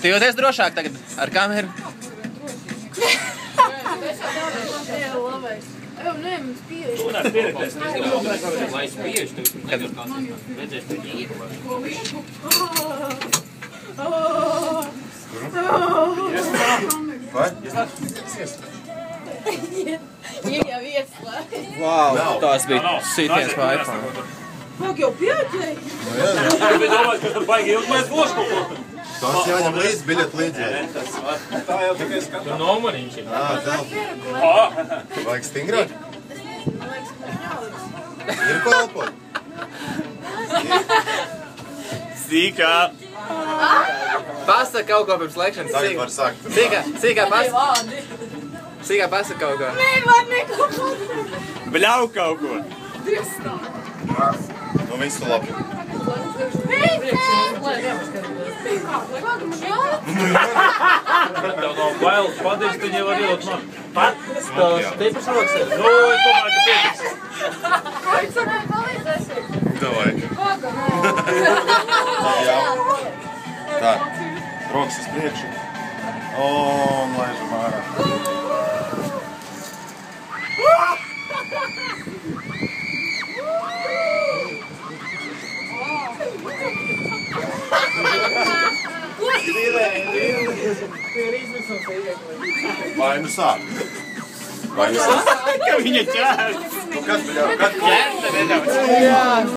Tu jūties drošāk tagad ar kameru? Nē, mums pieeja. Tu nevar pierakties, lai spiež, tu nevar redzēs pēc īru. Vai? Iegāja vieslā. Wow, tās bija sītienas pa iPhone. Fok jau pieķēja. Tu bija domājis, ka tur baigi ilgi mēs būs kaut ko. Tas jāņem līdz biļet līdzi. Tā jau tikai skatā. Tu nomaniņš ir. Telpa. Vajag stingrāk? Ir ko elpot? Sīkā. Pasaka kaut ko pirms lēkšanas. Tagad var sākt. Sīkā pasaka kaut ko. Nevar neko. Bļau kaut ko. Nu visu labi. Tev nav bailes padīs, tad jau var ielot man. Stiprs rokas ir. Nu, es domāju, ka pietiks. Kāds varētu palīdzēsi? Davai. Jā. Tā. Rokas uz priekšu. Un laižam ārā. Vai nu sāk? Ka viņa ķēr. Kas bija? Ķēr tev nedaudz.